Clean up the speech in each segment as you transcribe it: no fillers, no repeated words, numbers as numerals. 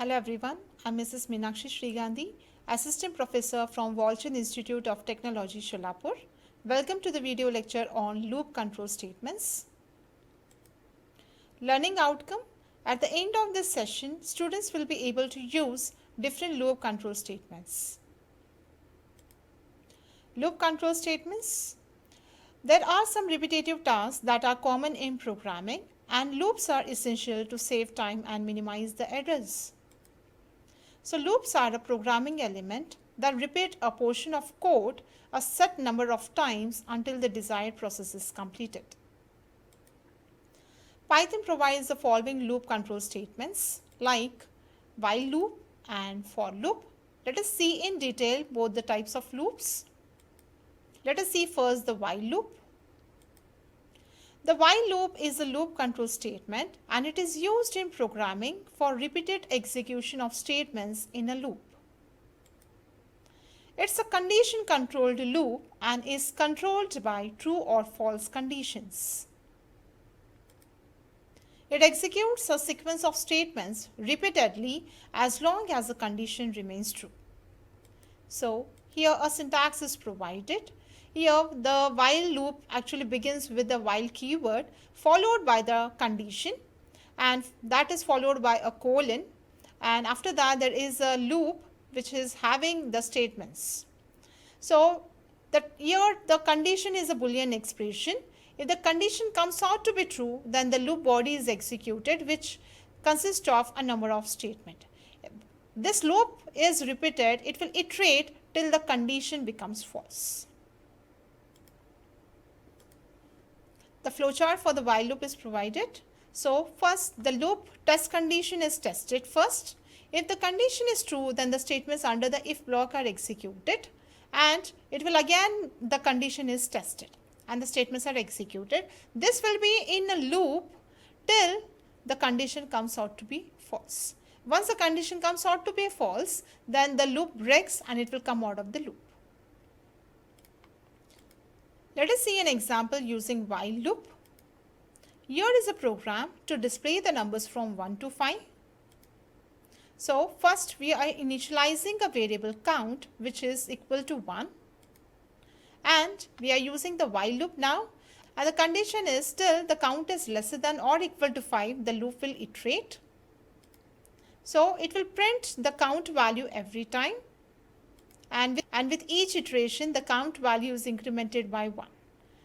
Hello everyone, I'm Mrs. Meenakshi Shrigandhi, Assistant Professor from Walchand Institute of Technology, Solapur. Welcome to the video lecture on loop control statements. Learning outcome. At the end of this session, students will be able to use different loop control statements. Loop control statements. There are some repetitive tasks that are common in programming, and loops are essential to save time and minimize the errors. So loops are a programming element that repeat a portion of code a set number of times until the desired process is completed. Python provides the following loop control statements like while loop and for loop. Let us see in detail both the types of loops. Let us see first the while loop. The while loop is a loop control statement and it is used in programming for repeated execution of statements in a loop. It's a condition controlled loop and is controlled by true or false conditions. It executes a sequence of statements repeatedly as long as the condition remains true. So here a syntax is provided. Here the while loop actually begins with the while keyword followed by the condition, and that is followed by a colon, and after that there is a loop which is having the statements. So here the condition is a Boolean expression. If the condition comes out to be true, then the loop body is executed, which consists of a number of statements. This loop is repeated, it will iterate till the condition becomes false. The flowchart for the while loop is provided. So first the loop test condition is tested first. If the condition is true, then the statements under the if block are executed, and it will again the condition is tested and the statements are executed. This will be in a loop till the condition comes out to be false. Once the condition comes out to be false, then the loop breaks and it will come out of the loop. Let us see an example using while loop. Here is a program to display the numbers from 1 to 5. So first we are initializing a variable count which is equal to 1, and we are using the while loop now, and the condition is still the count is lesser than or equal to 5, the loop will iterate. So it will print the count value every time, and with each iteration the count value is incremented by 1.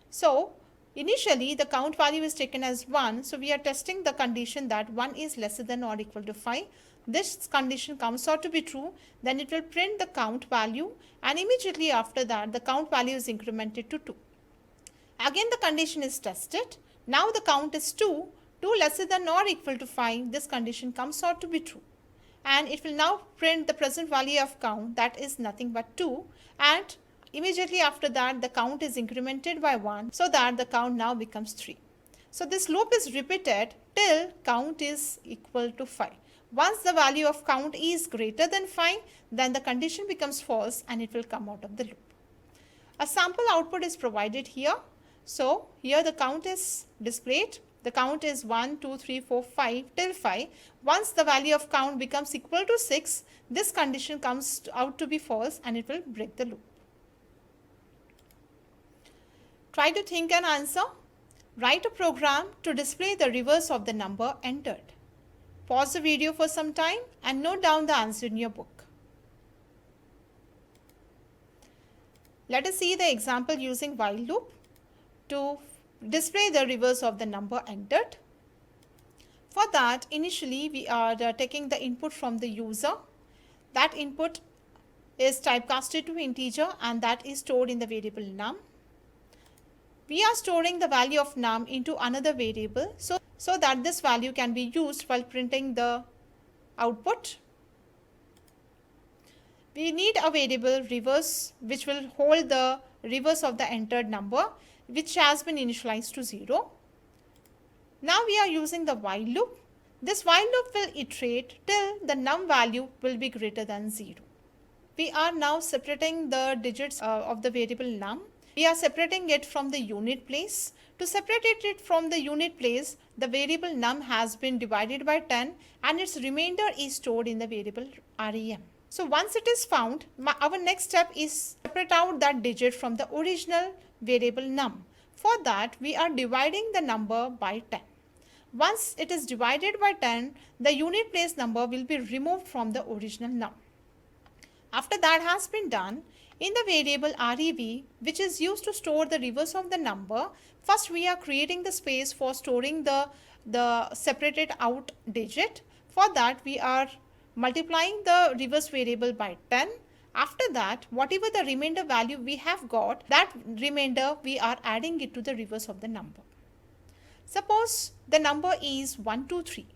So initially the count value is taken as 1, so we are testing the condition that 1 is lesser than or equal to 5. This condition comes out to be true, then it will print the count value, and immediately after that the count value is incremented to 2. Again the condition is tested. Now the count is 2, 2 lesser than or equal to 5, this condition comes out to be true, and it will now print the present value of count, that is nothing but 2, and immediately after that the count is incremented by 1, so that the count now becomes 3. So this loop is repeated till count is equal to 5. Once the value of count is greater than 5, then the condition becomes false and it will come out of the loop. A sample output is provided here. So here the count is displayed. The count is 1, 2, 3, 4, 5 till 5. Once the value of count becomes equal to 6, this condition comes out to be false and it will break the loop. Try to think and answer. Write a program to display the reverse of the number entered. Pause the video for some time and note down the answer in your book. Let us see the example using while loop to display the reverse of the number entered. For that, initially we are taking the input from the user. That input is typecasted to integer and that is stored in the variable num. We are storing the value of num into another variable so that this value can be used while printing the output. We need a variable reverse which will hold the reverse of the entered number, which has been initialized to 0. Now we are using the while loop. This while loop will iterate till the num value will be greater than 0. We are now separating the digits of the variable num. We are separating it from the unit place. To separate it from the unit place, the variable num has been divided by 10 and its remainder is stored in the variable rem. So once it is found, our next step is separate out that digit from the original variable num. For that, we are dividing the number by 10. Once it is divided by 10, the unit place number will be removed from the original num. After that has been done, in the variable rev, which is used to store the reverse of the number, first we are creating the space for storing the separated out digit. For that, we are multiplying the reverse variable by 10. After that, whatever the remainder value we have got, that remainder we are adding it to the reverse of the number. Suppose the number is 123.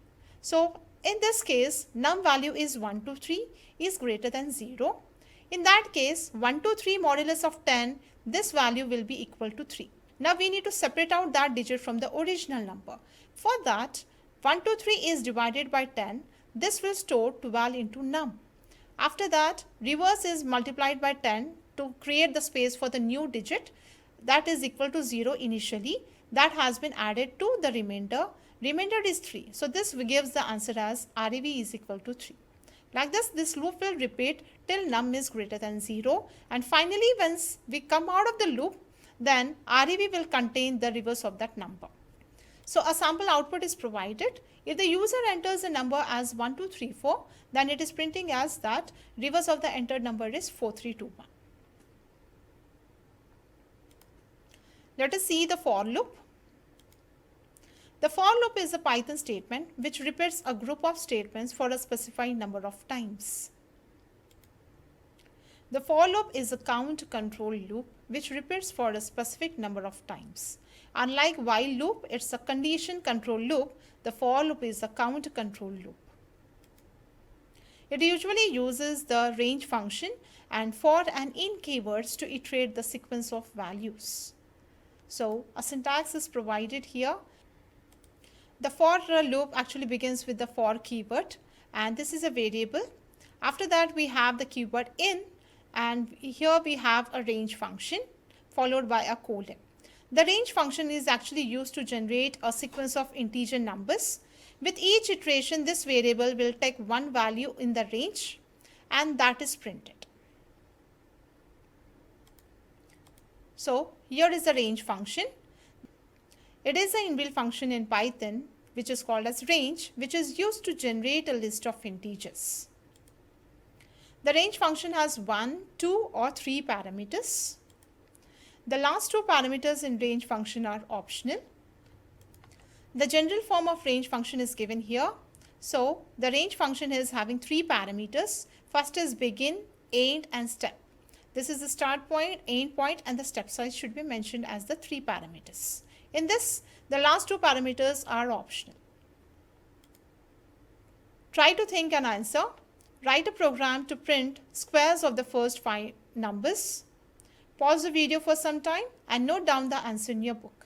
So in this case, num value is 123 is greater than 0. In that case, 123 modulus of 10, this value will be equal to 3. Now we need to separate out that digit from the original number. For that, 123 is divided by 10. This will store 12 into num. After that, reverse is multiplied by 10 to create the space for the new digit that is equal to 0 initially. That has been added to the remainder. Remainder is 3. So this gives the answer as REV is equal to 3. Like this loop will repeat till num is greater than 0. And finally, once we come out of the loop, then REV will contain the reverse of that number. So a sample output is provided. If the user enters the number as 1234, then it is printing as that reverse of the entered number is 4321. Let us see the for loop. The for loop is a Python statement which repeats a group of statements for a specified number of times. The for loop is a count control loop which repeats for a specific number of times. Unlike while loop, it's a condition control loop. The for loop is a count control loop. It usually uses the range function and for and in keywords to iterate the sequence of values. So a syntax is provided here. The for loop actually begins with the for keyword and this is a variable. After that we have the keyword in and here we have a range function followed by a colon. The range function is actually used to generate a sequence of integer numbers. With each iteration, this variable will take one value in the range and that is printed. So here is the range function. It is an inbuilt function in Python which is called as range, which is used to generate a list of integers. The range function has 1, 2 or 3 parameters. The last 2 parameters in range function are optional. The general form of range function is given here. So the range function is having 3 parameters. First is begin, end and step. This is the start point, end point and the step size should be mentioned as the 3 parameters. In this, the last 2 parameters are optional. Try to think an answer. Write a program to print squares of the first 5 numbers. Pause the video for some time and note down the answer in your book.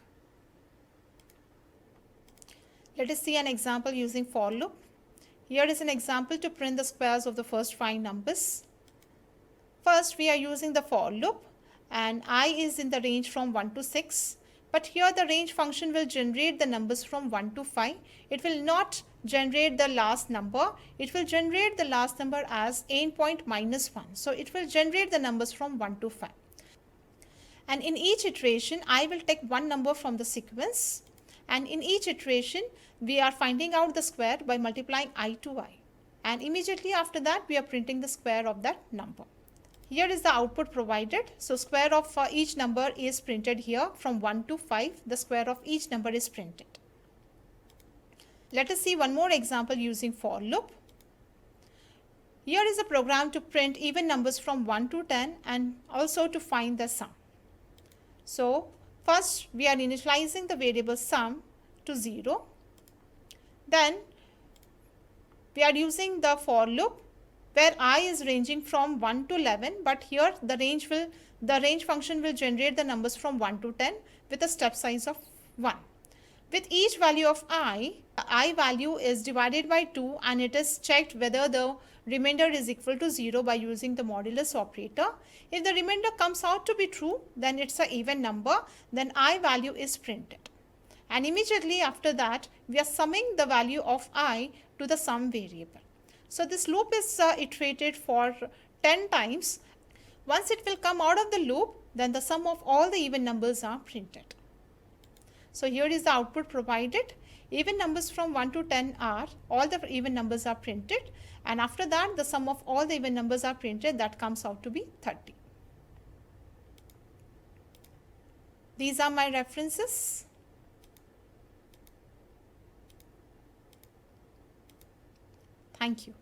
Let us see an example using for loop. Here is an example to print the squares of the first 5 numbers. First, we are using the for loop and I is in the range from 1 to 6. But here the range function will generate the numbers from 1 to 5. It will not generate the last number. It will generate the last number as end point minus 1. So it will generate the numbers from 1 to 5. And in each iteration, I will take one number from the sequence. And in each iteration, we are finding out the square by multiplying I to I. And immediately after that, we are printing the square of that number. Here is the output provided. So square of each number is printed here from 1 to 5. The square of each number is printed. Let us see one more example using for loop. Here is a program to print even numbers from 1 to 10 and also to find the sum. So first we are initializing the variable sum to 0. Then we are using the for loop where I is ranging from 1 to 11, but here the range function will generate the numbers from 1 to 10 with a step size of 1. With each value of I, the I value is divided by 2 and it is checked whether the remainder is equal to 0 by using the modulus operator. If the remainder comes out to be true, then it's an even number, then I value is printed. And immediately after that, we are summing the value of I to the sum variable. So this loop is iterated for 10 times. Once it will come out of the loop, then the sum of all the even numbers are printed. So here is the output provided. Even numbers from 1 to 10 are, all the even numbers are printed, and after that the sum of all the even numbers are printed, that comes out to be 30. These are my references. Thank you.